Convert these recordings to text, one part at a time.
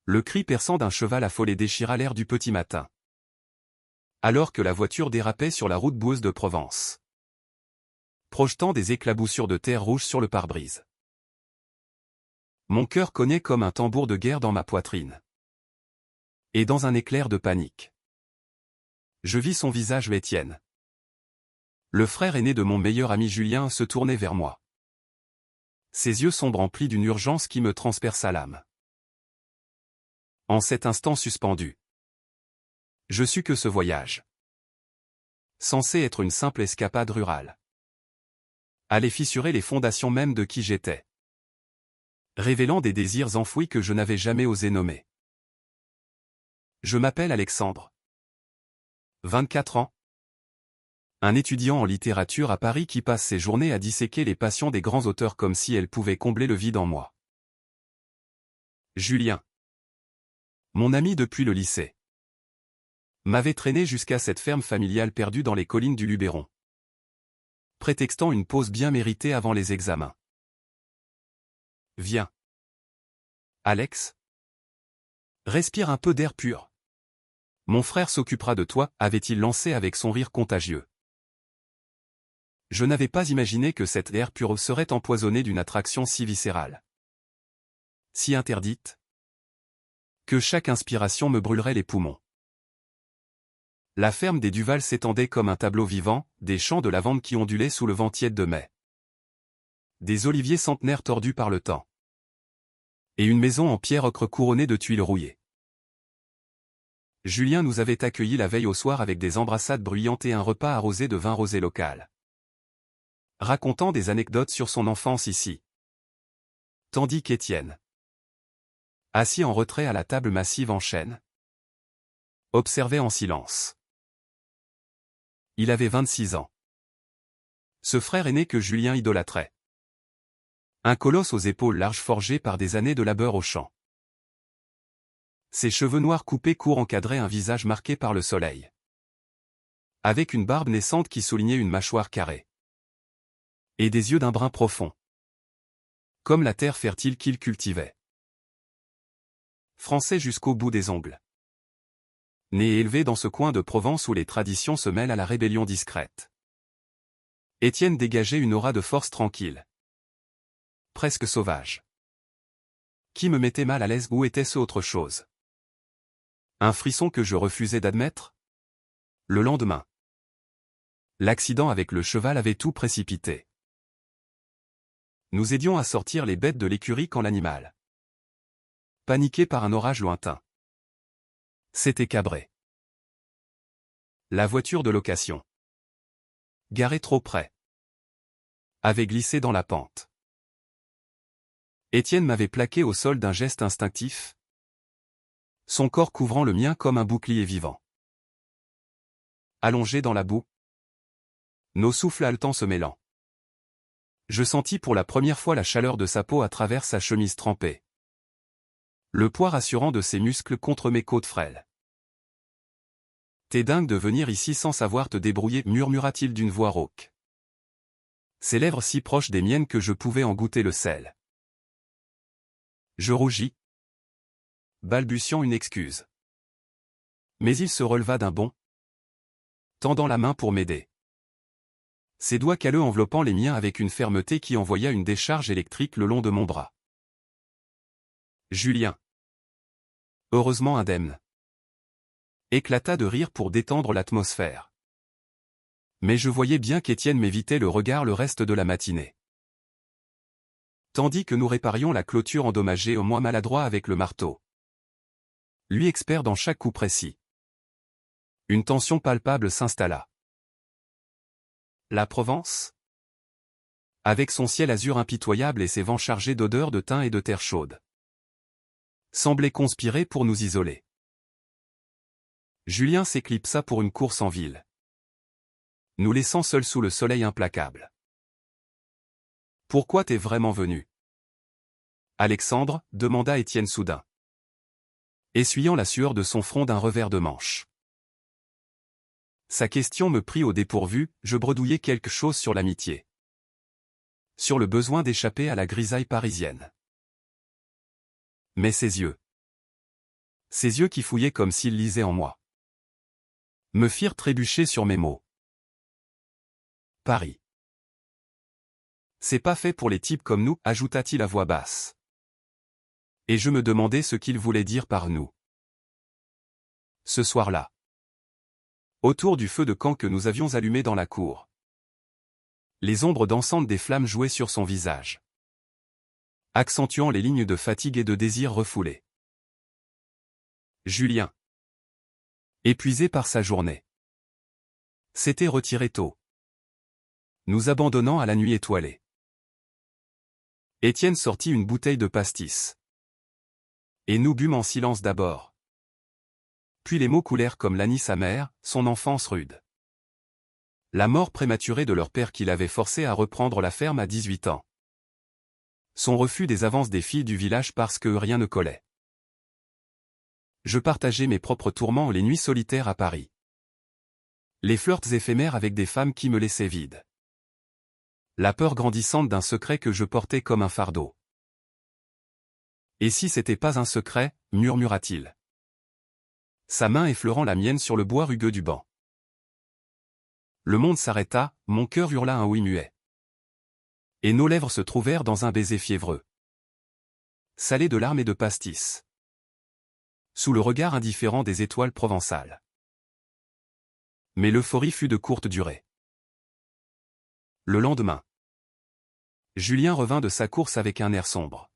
Le cri perçant d'un cheval affolé déchira l'air du petit matin. Alors que la voiture dérapait sur la route boueuse de Provence, projetant des éclaboussures de terre rouge sur le pare-brise. Mon cœur cognait comme un tambour de guerre dans ma poitrine. Et dans un éclair de panique, je vis son visage Étienne. Le frère aîné de mon meilleur ami Julien se tournait vers moi. Ses yeux sombres emplis d'une urgence qui me transperça l'âme. En cet instant suspendu, je sus que ce voyage, censé être une simple escapade rurale, allait fissurer les fondations mêmes de qui j'étais, révélant des désirs enfouis que je n'avais jamais osé nommer. Je m'appelle Alexandre. 24 ans. Un étudiant en littérature à Paris qui passe ses journées à disséquer les passions des grands auteurs comme si elles pouvaient combler le vide en moi. Julien, mon ami depuis le lycée, m'avait traîné jusqu'à cette ferme familiale perdue dans les collines du Luberon, prétextant une pause bien méritée avant les examens. Viens. Alex. Respire un peu d'air pur. Mon frère s'occupera de toi, avait-il lancé avec son rire contagieux. Je n'avais pas imaginé que cet air pur serait empoisonné d'une attraction si viscérale, si interdite, que chaque inspiration me brûlerait les poumons. La ferme des Duval s'étendait comme un tableau vivant, des champs de lavande qui ondulaient sous le vent tiède de mai, des oliviers centenaires tordus par le temps, et une maison en pierre ocre couronnée de tuiles rouillées. Julien nous avait accueillis la veille au soir avec des embrassades bruyantes et un repas arrosé de vin rosé local, racontant des anecdotes sur son enfance ici. Tandis qu'Étienne, assis en retrait à la table massive en chêne, observait en silence. Il avait 26 ans. Ce frère aîné que Julien idolâtrait. Un colosse aux épaules larges forgé par des années de labeur au champ. Ses cheveux noirs coupés courts encadraient un visage marqué par le soleil, avec une barbe naissante qui soulignait une mâchoire carrée, et des yeux d'un brun profond, comme la terre fertile qu'il cultivait. Français jusqu'au bout des ongles. Né et élevé dans ce coin de Provence où les traditions se mêlent à la rébellion discrète, Étienne dégageait une aura de force tranquille, presque sauvage, qui me mettait mal à l'aise. Ou était-ce autre chose? Un frisson que je refusais d'admettre? Le lendemain, l'accident avec le cheval avait tout précipité. Nous aidions à sortir les bêtes de l'écurie quand l'animal, paniqué par un orage lointain, s'était cabré. La voiture de location, garée trop près, avait glissé dans la pente. Étienne m'avait plaqué au sol d'un geste instinctif, son corps couvrant le mien comme un bouclier vivant. Allongé dans la boue, nos souffles haletants se mêlant, je sentis pour la première fois la chaleur de sa peau à travers sa chemise trempée, le poids rassurant de ses muscles contre mes côtes frêles. T'es dingue de venir ici sans savoir te débrouiller, murmura-t-il d'une voix rauque. Ses lèvres si proches des miennes que je pouvais en goûter le sel. Je rougis, balbutiant une excuse. Mais il se releva d'un bond, tendant la main pour m'aider. Ses doigts calleux enveloppant les miens avec une fermeté qui envoya une décharge électrique le long de mon bras. Julien, heureusement indemne, éclata de rire pour détendre l'atmosphère. Mais je voyais bien qu'Étienne m'évitait le regard le reste de la matinée. Tandis que nous réparions la clôture endommagée, moi maladroit avec le marteau, lui expert dans chaque coup précis. Une tension palpable s'installa. La Provence, avec son ciel azur impitoyable et ses vents chargés d'odeurs de thym et de terre chaude, semblait conspirer pour nous isoler. Julien s'éclipsa pour une course en ville, nous laissant seuls sous le soleil implacable. Pourquoi t'es vraiment venu? Alexandre, demanda Étienne soudain, essuyant la sueur de son front d'un revers de manche. Sa question me prit au dépourvu, je bredouillais quelque chose sur l'amitié, sur le besoin d'échapper à la grisaille parisienne. Mais ses yeux, Ses yeux qui fouillaient comme s'ils lisaient en moi me firent trébucher sur mes mots. Paris. C'est pas fait pour les types comme nous, ajouta-t-il à voix basse. Et je me demandais ce qu'il voulait dire par nous. Ce soir-là, autour du feu de camp que nous avions allumé dans la cour, les ombres dansantes des flammes jouaient sur son visage, accentuant les lignes de fatigue et de désir refoulés. Julien, épuisé par sa journée, s'était retiré tôt, nous abandonnant à la nuit étoilée. Étienne sortit une bouteille de pastis. Et nous bûmes en silence d'abord. Puis les mots coulèrent comme l'anis amer, son enfance rude. La mort prématurée de leur père qui l'avait forcé à reprendre la ferme à 18 ans. Son refus des avances des filles du village parce que rien ne collait. Je partageais mes propres tourments les nuits solitaires à Paris. Les flirts éphémères avec des femmes qui me laissaient vide. La peur grandissante d'un secret que je portais comme un fardeau. Et si c'était pas un secret, murmura-t-il, sa main effleurant la mienne sur le bois rugueux du banc. Le monde s'arrêta, mon cœur hurla un oui muet. Et nos lèvres se trouvèrent dans un baiser fiévreux, salé de larmes et de pastis, sous le regard indifférent des étoiles provençales. Mais l'euphorie fut de courte durée. Le lendemain, Julien revint de sa course avec un air sombre,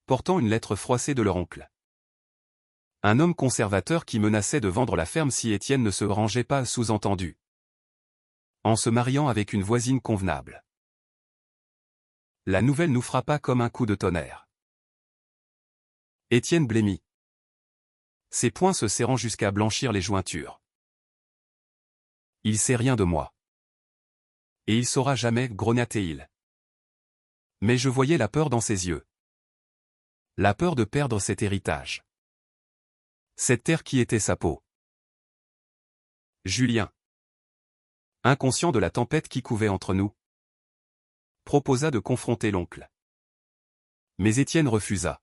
portant une lettre froissée de leur oncle. Un homme conservateur qui menaçait de vendre la ferme si Étienne ne se rangeait pas, sous-entendu, en se mariant avec une voisine convenable. La nouvelle nous frappa comme un coup de tonnerre. Étienne blêmit, ses poings se serrant jusqu'à blanchir les jointures. Il sait rien de moi. Et il saura jamais, grogna-t-il. Mais je voyais la peur dans ses yeux. La peur de perdre cet héritage. Cette terre qui était sa peau. Julien, inconscient de la tempête qui couvait entre nous, proposa de confronter l'oncle. Mais Étienne refusa,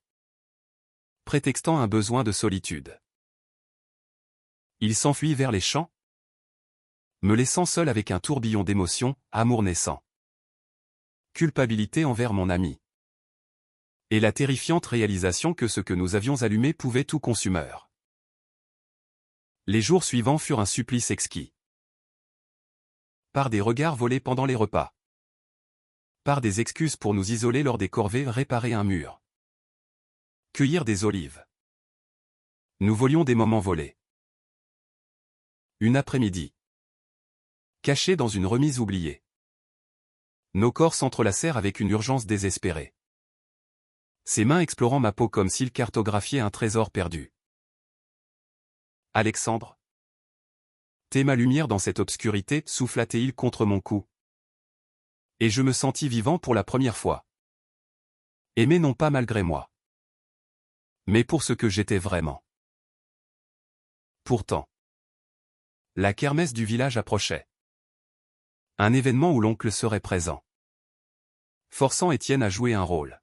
prétextant un besoin de solitude. Il s'enfuit vers les champs, me laissant seul avec un tourbillon d'émotions, amour naissant, culpabilité envers mon ami, et la terrifiante réalisation que ce que nous avions allumé pouvait tout consumer. Les jours suivants furent un supplice exquis. Par des regards volés pendant les repas. Par des excuses pour nous isoler lors des corvées, réparer un mur. Cueillir des olives. Nous volions des moments volés. Une après-midi. Cachés dans une remise oubliée. Nos corps s'entrelacèrent avec une urgence désespérée. Ses mains explorant ma peau comme s'il cartographiait un trésor perdu. Alexandre. T'es ma lumière dans cette obscurité, souffla-t-il contre mon cou. Et je me sentis vivant pour la première fois. Aimé non pas malgré moi, mais pour ce que j'étais vraiment. Pourtant, la kermesse du village approchait. Un événement où l'oncle serait présent, forçant Étienne à jouer un rôle.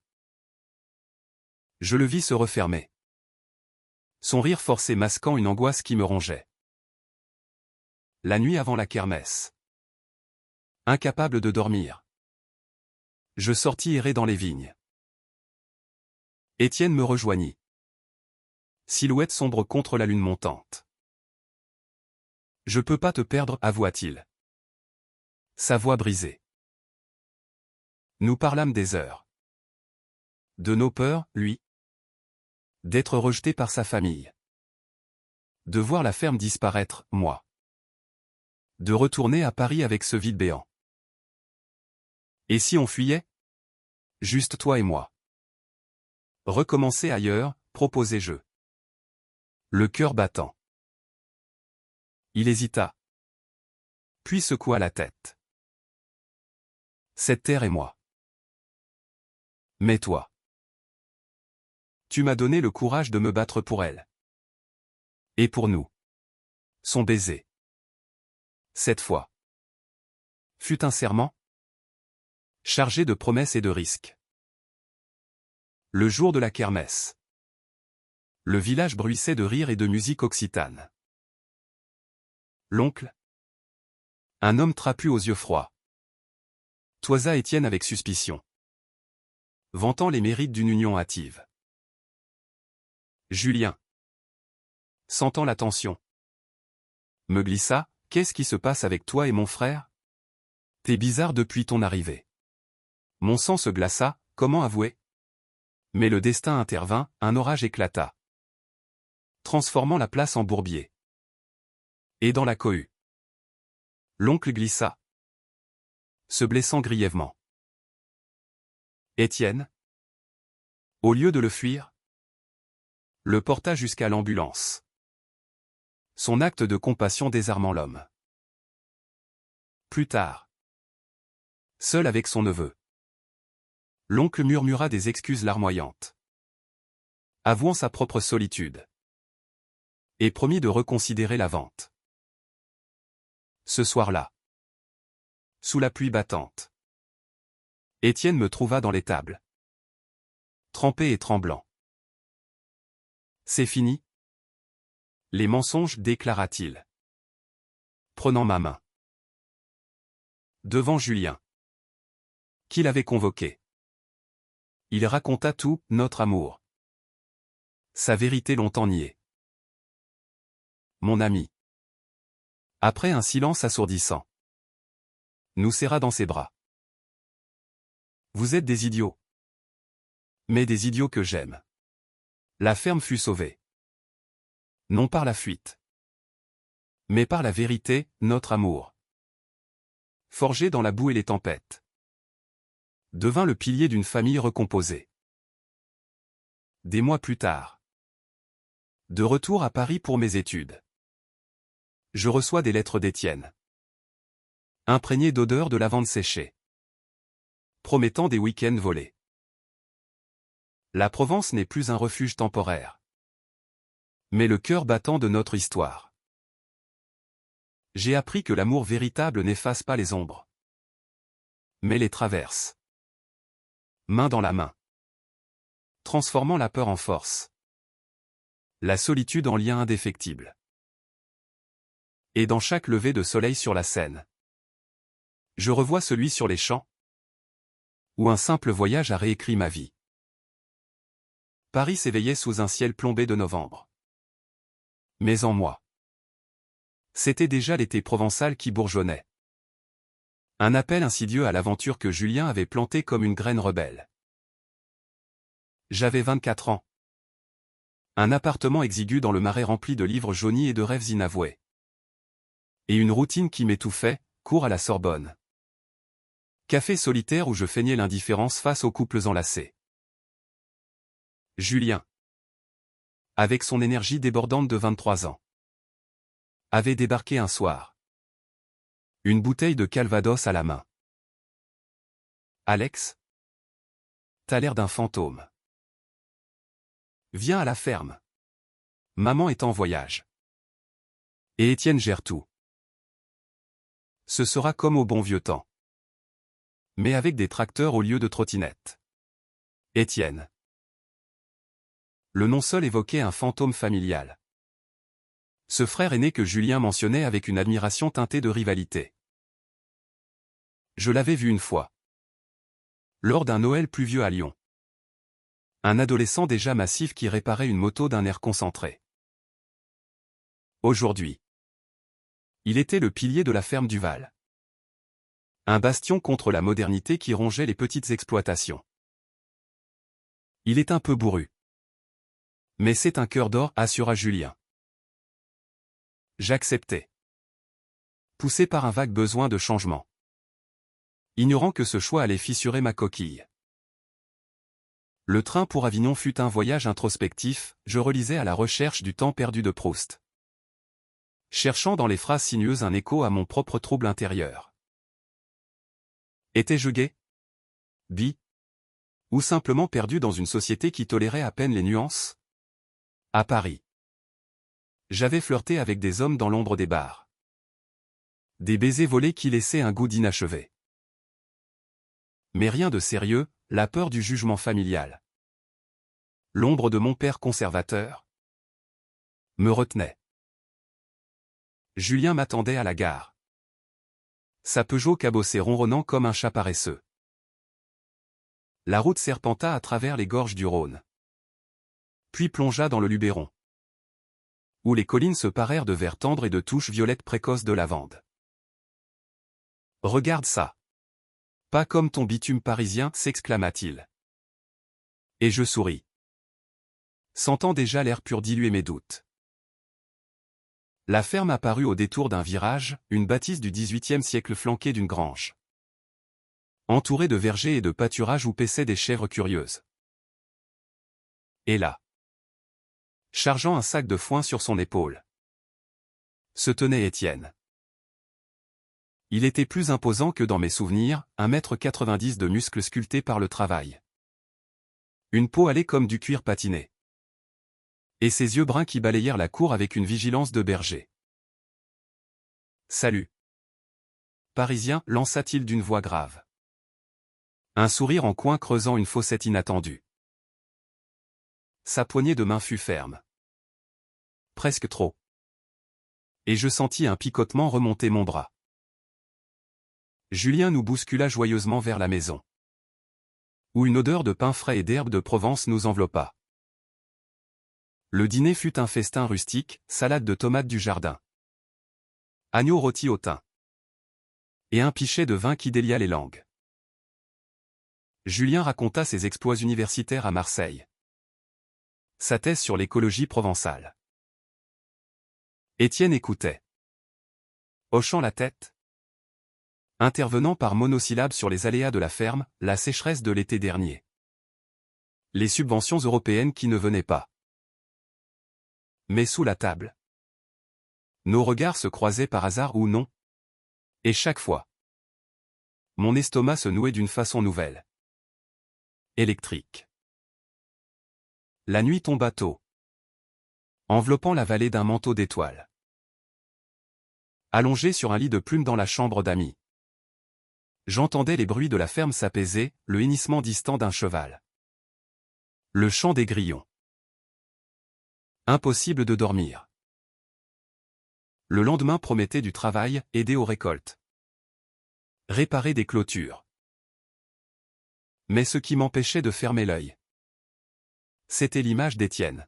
Je le vis se refermer. Son rire forcé masquant une angoisse qui me rongeait. La nuit avant la kermesse. Incapable de dormir. Je sortis errer dans les vignes. Étienne me rejoignit. Silhouette sombre contre la lune montante. Je peux pas te perdre, avoua-t-il. Sa voix brisée. Nous parlâmes des heures. De nos peurs, lui. D'être rejeté par sa famille. De voir la ferme disparaître, moi. De retourner à Paris avec ce vide béant. Et si on fuyait? Juste toi et moi. Recommencer ailleurs, proposai-je. Le cœur battant. Il hésita. Puis secoua la tête. Cette terre et moi. Mais toi. Tu m'as donné le courage de me battre pour elle. Et pour nous. Son baiser. Cette fois. Fut un serment. Chargé de promesses et de risques. Le jour de la kermesse. Le village bruissait de rire et de musique occitane. L'oncle? Un homme trapu aux yeux froids. Toisa Étienne avec suspicion. Vantant les mérites d'une union hâtive. Julien. Sentant la tension. Me glissa, qu'est-ce qui se passe avec toi et mon frère? T'es bizarre depuis ton arrivée. Mon sang se glaça, comment avouer? Mais le destin intervint, un orage éclata, transformant la place en bourbier. Et dans la cohue, l'oncle glissa, se blessant grièvement. Étienne, au lieu de le fuir, le porta jusqu'à l'ambulance. Son acte de compassion désarmant l'homme. Plus tard, seul avec son neveu, l'oncle murmura des excuses larmoyantes, avouant sa propre solitude, et promit de reconsidérer la vente. Ce soir-là, sous la pluie battante, Étienne me trouva dans l'étable, trempé et tremblant. C'est fini? Les mensonges, déclara-t-il, prenant ma main. Devant Julien, qui l'avait convoqué. Il raconta tout, notre amour. Sa vérité longtemps niée. Mon ami. Après un silence assourdissant, nous serra dans ses bras. Vous êtes des idiots. Mais des idiots que j'aime. La ferme fut sauvée. Non par la fuite, mais par la vérité, notre amour. Forgé dans la boue et les tempêtes, devint le pilier d'une famille recomposée. Des mois plus tard, de retour à Paris pour mes études, je reçois des lettres d'Étienne, imprégnées d'odeur de lavande séchée, promettant des week-ends volés. La Provence n'est plus un refuge temporaire, mais le cœur battant de notre histoire. J'ai appris que l'amour véritable n'efface pas les ombres, mais les traverse. Main dans la main, transformant la peur en force, la solitude en lien indéfectible. Et dans chaque lever de soleil sur la Seine, je revois celui sur les champs, où un simple voyage a réécrit ma vie. Paris s'éveillait sous un ciel plombé de novembre. Mais en moi, c'était déjà l'été provençal qui bourgeonnait. Un appel insidieux à l'aventure que Julien avait planté comme une graine rebelle. J'avais 24 ans. Un appartement exigu dans le Marais rempli de livres jaunis et de rêves inavoués. Et une routine qui m'étouffait, cours à la Sorbonne. Café solitaire où je feignais l'indifférence face aux couples enlacés. Julien, avec son énergie débordante de 23 ans, avait débarqué un soir. Une bouteille de Calvados à la main. Alex, t'as l'air d'un fantôme. Viens à la ferme. Maman est en voyage. Et Étienne gère tout. Ce sera comme au bon vieux temps. Mais avec des tracteurs au lieu de trottinettes. Étienne. Le nom seul évoquait un fantôme familial. Ce frère aîné que Julien mentionnait avec une admiration teintée de rivalité. Je l'avais vu une fois. Lors d'un Noël pluvieux à Lyon. Un adolescent déjà massif qui réparait une moto d'un air concentré. Aujourd'hui, il était le pilier de la ferme du Val. Un bastion contre la modernité qui rongeait les petites exploitations. Il est un peu bourru. Mais c'est un cœur d'or, assura Julien. J'acceptais. Poussé par un vague besoin de changement. Ignorant que ce choix allait fissurer ma coquille. Le train pour Avignon fut un voyage introspectif, je relisais à la recherche du temps perdu de Proust. Cherchant dans les phrases sinueuses un écho à mon propre trouble intérieur. Étais-je gai? Bi? Ou simplement perdu dans une société qui tolérait à peine les nuances? À Paris. J'avais flirté avec des hommes dans l'ombre des bars. Des baisers volés qui laissaient un goût d'inachevé. Mais rien de sérieux, la peur du jugement familial. L'ombre de mon père conservateur. me retenait. Julien m'attendait à la gare. Sa Peugeot cabossait ronronnant comme un chat paresseux. La route serpenta à travers les gorges du Rhône. Puis plongea dans le Luberon, où les collines se parèrent de vert tendre et de touches violettes précoces de lavande. Regarde ça. Pas comme ton bitume parisien, s'exclama-t-il. Et je souris, sentant déjà l'air pur diluer mes doutes. La ferme apparut au détour d'un virage, une bâtisse du XVIIIe siècle flanquée d'une grange, entourée de vergers et de pâturages où paissaient des chèvres curieuses. Et là, chargeant un sac de foin sur son épaule, se tenait Étienne. Il était plus imposant que dans mes souvenirs, 1,90 m de muscles sculptés par le travail. Une peau hâlée comme du cuir patiné. Et ses yeux bruns qui balayèrent la cour avec une vigilance de berger. « Salut. Parisien, lança-t-il d'une voix grave. Un sourire en coin creusant une fossette inattendue. Sa poignée de main fut ferme. Presque trop. Et je sentis un picotement remonter mon bras. Julien nous bouscula joyeusement vers la maison, où une odeur de pain frais et d'herbes de Provence nous enveloppa. Le dîner fut un festin rustique, salade de tomates du jardin, agneau rôti au thym, et un pichet de vin qui délia les langues. Julien raconta ses exploits universitaires à Marseille, sa thèse sur l'écologie provençale. Étienne écoutait, hochant la tête, intervenant par monosyllabes sur les aléas de la ferme, la sécheresse de l'été dernier, les subventions européennes qui ne venaient pas. Mais sous la table, nos regards se croisaient par hasard ou non, et chaque fois, mon estomac se nouait d'une façon nouvelle. Électrique. La nuit tomba tôt, enveloppant la vallée d'un manteau d'étoiles. Allongé sur un lit de plumes dans la chambre d'amis, j'entendais les bruits de la ferme s'apaiser, le hennissement distant d'un cheval, le chant des grillons. Impossible de dormir. Le lendemain promettait du travail, aider aux récoltes, réparer des clôtures. Mais ce qui m'empêchait de fermer l'œil, c'était l'image d'Étienne,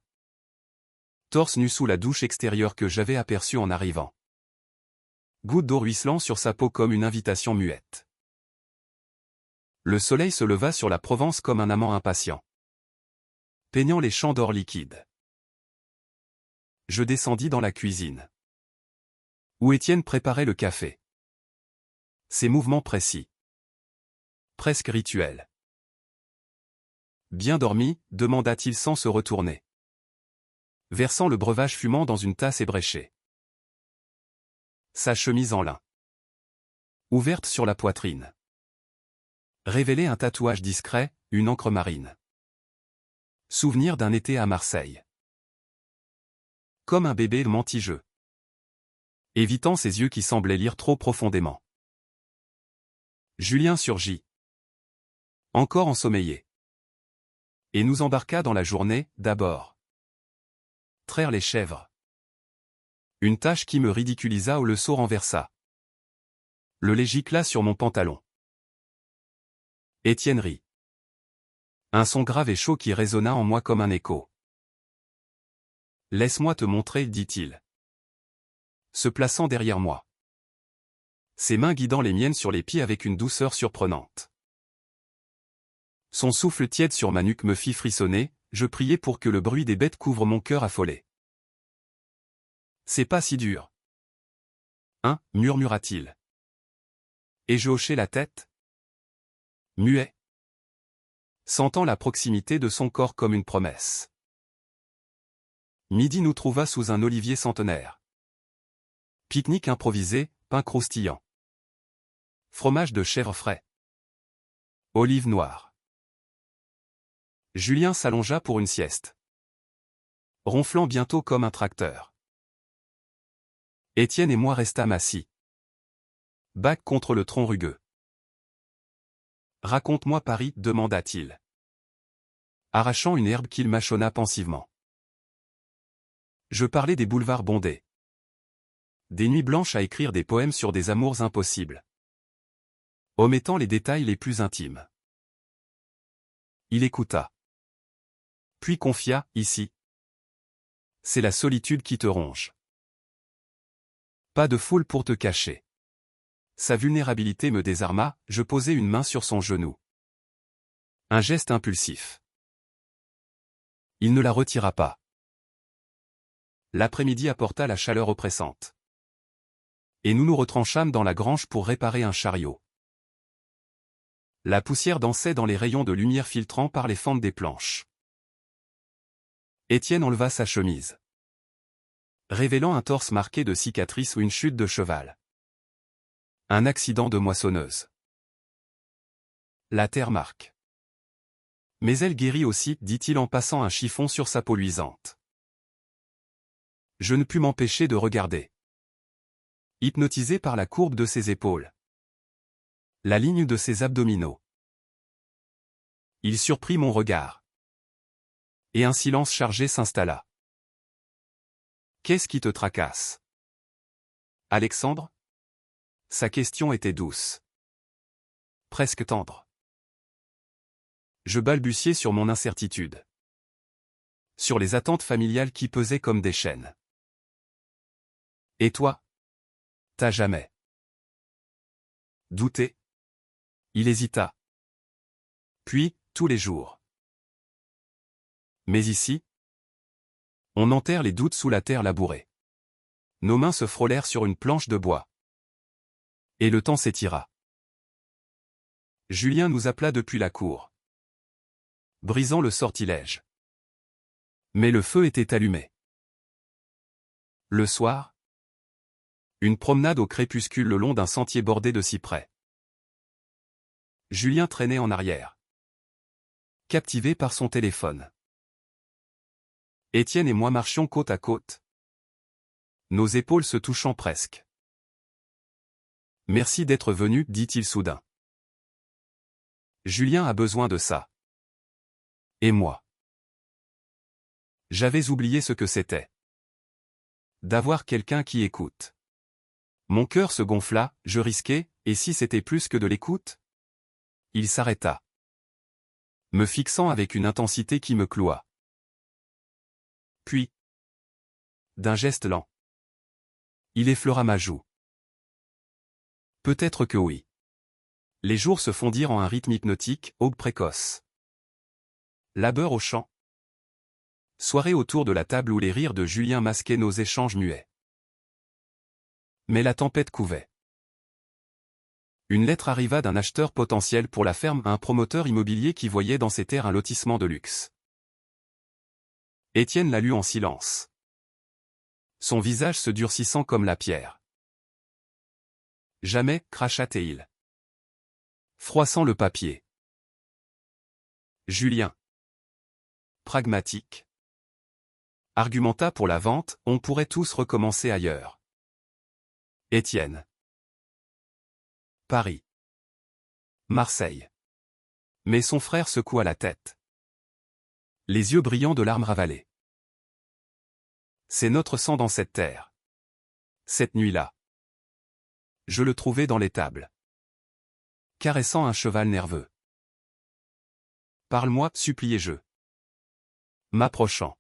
torse nu sous la douche extérieure que j'avais aperçue en arrivant. Gouttes d'eau ruisselant sur sa peau comme une invitation muette. Le soleil se leva sur la Provence comme un amant impatient, peignant les champs d'or liquide. Je descendis dans la cuisine, où Étienne préparait le café. Ses mouvements précis, presque rituels. Bien dormi, demanda-t-il sans se retourner, versant le breuvage fumant dans une tasse ébréchée. Sa chemise en lin, ouverte sur la poitrine, révélait un tatouage discret, une encre marine. Souvenir d'un été à Marseille. Comme un bébé mentigeux, évitant ses yeux qui semblaient lire trop profondément. Julien surgit, encore ensommeillé, et nous embarqua dans la journée, d'abord. Traire les chèvres. Une tâche qui me ridiculisa où le seau renversa. Le lait gicla sur mon pantalon. Étienne rit. Un son grave et chaud qui résonna en moi comme un écho. Laisse-moi te montrer, dit-il, se plaçant derrière moi, ses mains guidant les miennes sur les pieds avec une douceur surprenante. Son souffle tiède sur ma nuque me fit frissonner, je priais pour que le bruit des bêtes couvre mon cœur affolé. C'est pas si dur. Hein, murmura-t-il. Et je hochai la tête, muet, sentant la proximité de son corps comme une promesse. Midi nous trouva sous un olivier centenaire. Pique-nique improvisé, pain croustillant, fromage de chèvre frais, olives noires. Julien s'allongea pour une sieste, ronflant bientôt comme un tracteur. Étienne et moi restâmes assis, bac contre le tronc rugueux. Raconte-moi Paris, demanda-t-il, arrachant une herbe qu'il mâchonna pensivement. Je parlais des boulevards bondés. Des nuits blanches à écrire des poèmes sur des amours impossibles. Omettant les détails les plus intimes. Il écouta. Puis confia, ici. C'est la solitude qui te ronge. Pas de foule pour te cacher. Sa vulnérabilité me désarma, je posai une main sur son genou. Un geste impulsif. Il ne la retira pas. L'après-midi apporta la chaleur oppressante. Et nous nous retranchâmes dans la grange pour réparer un chariot. La poussière dansait dans les rayons de lumière filtrant par les fentes des planches. Étienne enleva sa chemise, révélant un torse marqué de cicatrices ou une chute de cheval. Un accident de moissonneuse. La terre marque. Mais elle guérit aussi, dit-il en passant un chiffon sur sa peau luisante. Je ne pus m'empêcher de regarder. Hypnotisé par la courbe de ses épaules. La ligne de ses abdominaux. Il surprit mon regard. Et un silence chargé s'installa. Qu'est-ce qui te tracasse, Alexandre? Sa question était douce. Presque tendre. Je balbutiai sur mon incertitude. Sur les attentes familiales qui pesaient comme des chaînes. Et toi? T'as jamais douté? Il hésita. Puis, tous les jours. Mais ici, on enterre les doutes sous la terre labourée. Nos mains se frôlèrent sur une planche de bois. Et le temps s'étira. Julien nous appela depuis la cour, brisant le sortilège. Mais le feu était allumé. Le soir, une promenade au crépuscule le long d'un sentier bordé de cyprès. Julien traînait en arrière, captivé par son téléphone. Étienne et moi marchions côte à côte, nos épaules se touchant presque. « Merci d'être venu, dit-il soudain. Julien a besoin de ça. Et moi. J'avais oublié ce que c'était. D'avoir quelqu'un qui écoute. Mon cœur se gonfla, je risquais, et si c'était plus que de l'écoute? Il s'arrêta, me fixant avec une intensité qui me cloua. Puis, d'un geste lent, il effleura ma joue. Peut-être que oui. Les jours se fondirent en un rythme hypnotique, aube précoce. Labeur au champ. Soirée autour de la table où les rires de Julien masquaient nos échanges muets. Mais la tempête couvait. Une lettre arriva d'un acheteur potentiel pour la ferme à un promoteur immobilier qui voyait dans ces terres un lotissement de luxe. Étienne la lut en silence. Son visage se durcissant comme la pierre. Jamais, cracha-t-il, froissant le papier. Julien, pragmatique, argumenta pour la vente, on pourrait tous recommencer ailleurs. Étienne. Paris. Marseille. Mais son frère secoua la tête, les yeux brillants de larmes ravalées. C'est notre sang dans cette terre. Cette nuit-là, je le trouvai dans l'étable, caressant un cheval nerveux. Parle-moi, suppliai-je, m'approchant.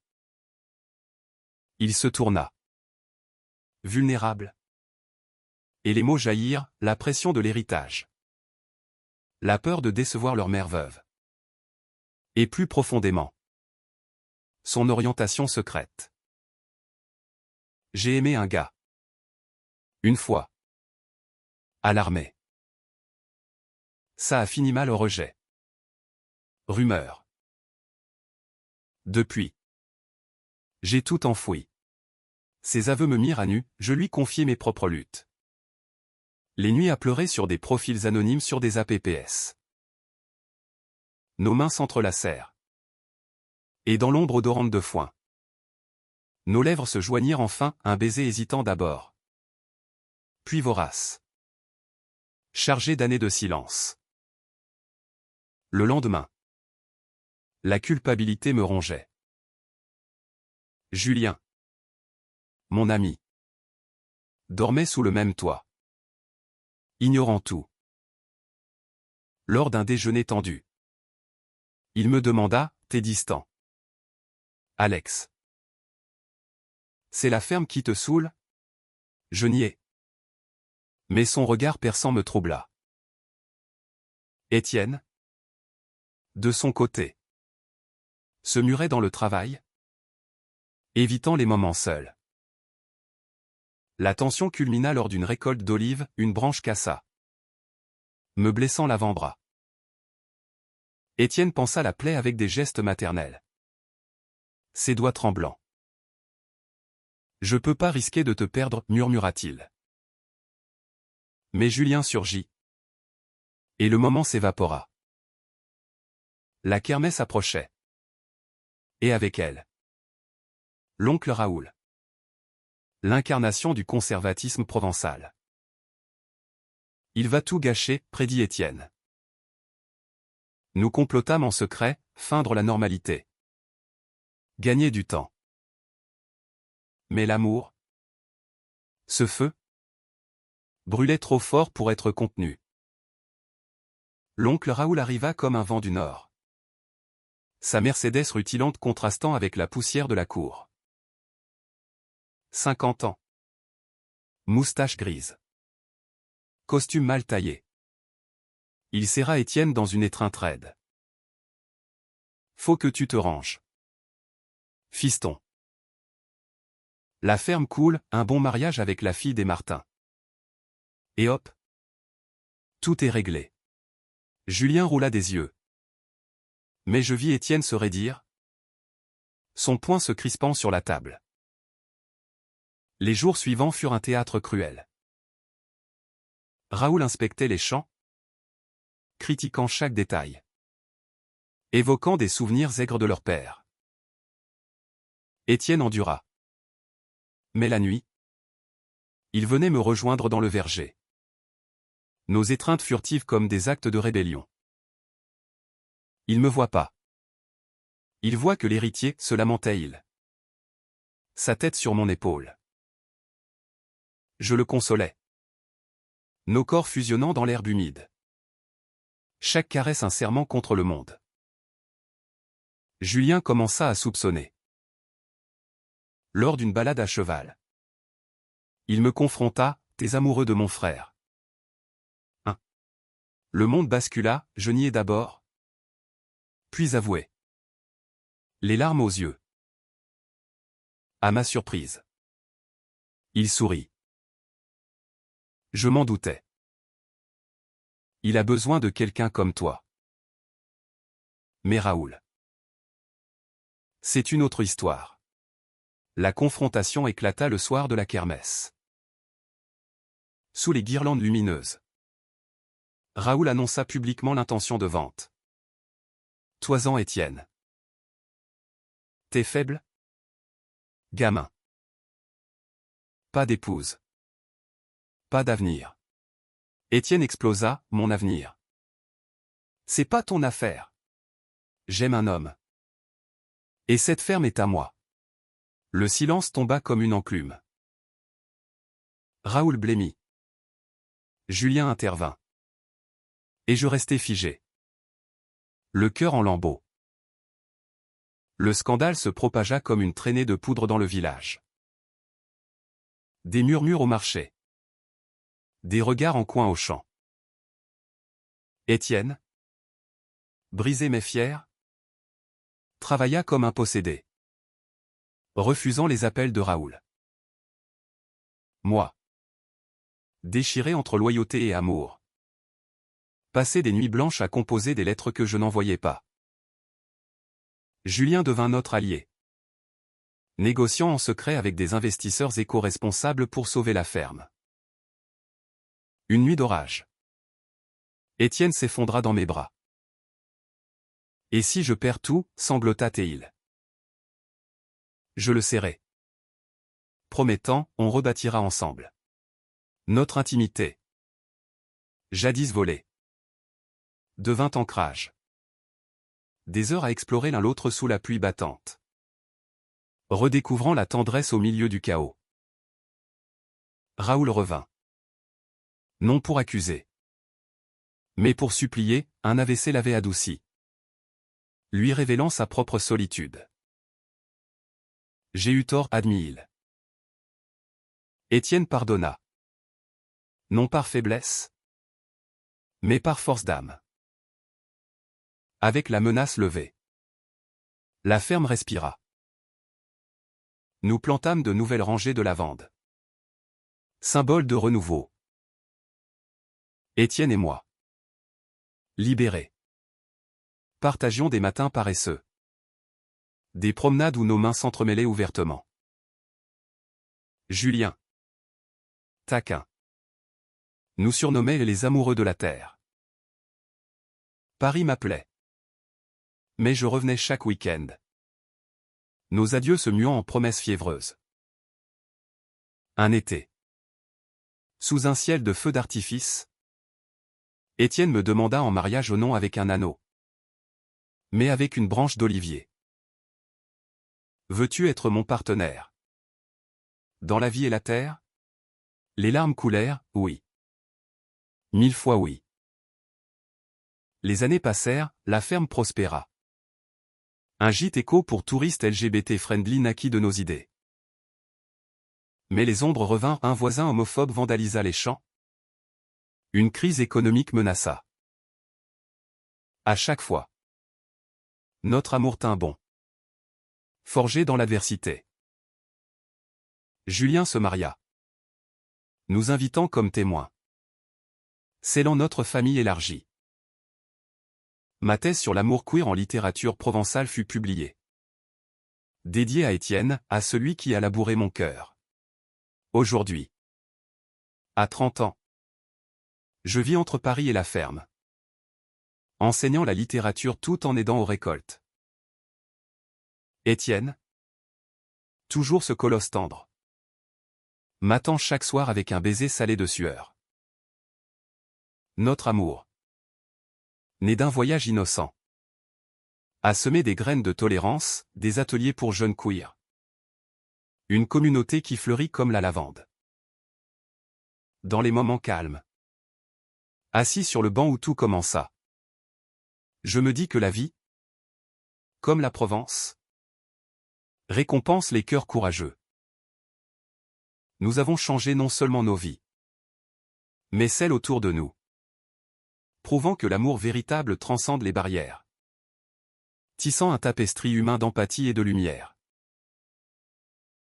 Il se tourna, vulnérable. Et les mots jaillirent, la pression de l'héritage. La peur de décevoir leur mère veuve. Et plus profondément, son orientation secrète. J'ai aimé un gars. Une fois. À l'armée. Ça a fini mal au rejet. Rumeur. Depuis. J'ai tout enfoui. Ses aveux me mirent à nu, je lui confiai mes propres luttes. Les nuits à pleurer sur des profils anonymes sur des apps. Nos mains s'entrelacèrent. Et dans l'ombre odorante de foin, nos lèvres se joignirent enfin, un baiser hésitant d'abord. Puis vorace. Chargé d'années de silence. Le lendemain, la culpabilité me rongeait. Julien. mon ami, dormaient sous le même toit, ignorant tout. Lors d'un déjeuner tendu, il me demanda, « T'es distant, Alex. C'est la ferme qui te saoule ?» Je niai. Mais son regard perçant me troubla. Étienne, de son côté, se murait dans le travail, évitant les moments seuls. La tension culmina lors d'une récolte d'olives, une branche cassa, me blessant l'avant-bras. Étienne pansa la plaie avec des gestes maternels. Ses doigts tremblants. « Je peux pas risquer de te perdre, murmura-t-il. Mais Julien surgit. Et le moment s'évapora. La kermesse approchait. Et avec elle, l'oncle Raoul. L'incarnation du conservatisme provençal. Il va tout gâcher, prédit Étienne. Nous complotâmes en secret, feindre la normalité. Gagner du temps. Mais l'amour, ce feu, brûlait trop fort pour être contenu. L'oncle Raoul arriva comme un vent du nord. Sa Mercedes rutilante contrastant avec la poussière de la cour. 50 ans. Moustache grise. Costume mal taillé. Il serra Étienne dans une étreinte raide. Faut que tu te ranges, fiston. La ferme coule, un bon mariage avec la fille des Martin. Et hop, tout est réglé. Julien roula des yeux. Mais je vis Étienne se raidir, son poing se crispant sur la table. Les jours suivants furent un théâtre cruel. Raoul inspectait les champs, critiquant chaque détail, évoquant des souvenirs aigres de leur père. Étienne endura. Mais la nuit, il venait me rejoindre dans le verger. Nos étreintes furtives comme des actes de rébellion. Il me voit pas. Il voit que l'héritier, se lamentait-il. Sa tête sur mon épaule. Je le consolais. Nos corps fusionnant dans l'herbe humide. Chaque caresse un serment contre le monde. Julien commença à soupçonner. Lors d'une balade à cheval, il me confronta, « T'es amoureux de mon frère. » Le monde bascula, je niai d'abord, puis avouai. Les larmes aux yeux. À ma surprise, il sourit. Je m'en doutais. Il a besoin de quelqu'un comme toi. Mais Raoul, c'est une autre histoire. La confrontation éclata le soir de la kermesse. Sous les guirlandes lumineuses, Raoul annonça publiquement l'intention de vente. Toisant Étienne. T'es faible? Gamin. Pas d'épouse. Pas d'avenir. Étienne explosa, mon avenir. C'est pas ton affaire. J'aime un homme. Et cette ferme est à moi. Le silence tomba comme une enclume. Raoul blêmit. Julien intervint. Et je restai figé. Le cœur en lambeaux. Le scandale se propagea comme une traînée de poudre dans le village. Des murmures au marché. Des regards en coin au champ. Étienne, brisé mais fier, travailla comme un possédé, refusant les appels de Raoul. Moi, déchiré entre loyauté et amour, passai des nuits blanches à composer des lettres que je n'envoyais pas. Julien devint notre allié, négociant en secret avec des investisseurs éco-responsables pour sauver la ferme. Une nuit d'orage. Étienne s'effondra dans mes bras. Et si je perds tout, sanglota-t-il. Je le serrai. Promettant, on rebâtira ensemble notre intimité, jadis volée, devint ancrage. Des heures à explorer l'un l'autre sous la pluie battante. Redécouvrant la tendresse au milieu du chaos. Raoul revint. Non pour accuser, mais pour supplier, un AVC l'avait adouci, lui révélant sa propre solitude. J'ai eu tort, admit-il. Étienne pardonna. Non par faiblesse, mais par force d'âme. Avec la menace levée, la ferme respira. Nous plantâmes de nouvelles rangées de lavandes, symbole de renouveau. Étienne et moi, libérés, partagions des matins paresseux, des promenades où nos mains s'entremêlaient ouvertement. Julien, taquin, nous surnommait les amoureux de la terre. Paris m'appelait, mais je revenais chaque week-end, nos adieux se muant en promesses fiévreuses. Un été, sous un ciel de feux d'artifice, Étienne me demanda en mariage non avec un anneau, mais avec une branche d'olivier. Veux-tu être mon partenaire? Dans la vie et la terre? Les larmes coulèrent, oui. 1000 fois oui. Les années passèrent, la ferme prospéra. Un gîte éco pour touristes LGBT-friendly naquit de nos idées. Mais les ombres revinrent, un voisin homophobe vandalisa les champs. Une crise économique menaça. À chaque fois, notre amour tint bon, forgé dans l'adversité. Julien se maria, nous invitant comme témoins, scellant notre famille élargie. Ma thèse sur l'amour queer en littérature provençale fut publiée. Dédiée à Étienne, à celui qui a labouré mon cœur. Aujourd'hui, à 30 ans, je vis entre Paris et la ferme, enseignant la littérature tout en aidant aux récoltes. Étienne, toujours ce colosse tendre, m'attend chaque soir avec un baiser salé de sueur. Notre amour, né d'un voyage innocent, a semé des graines de tolérance, des ateliers pour jeunes queers. Une communauté qui fleurit comme la lavande. Dans les moments calmes, assis sur le banc où tout commença, je me dis que la vie, comme la Provence, récompense les cœurs courageux. Nous avons changé non seulement nos vies, mais celles autour de nous, prouvant que l'amour véritable transcende les barrières, tissant un tapestry humain d'empathie et de lumière.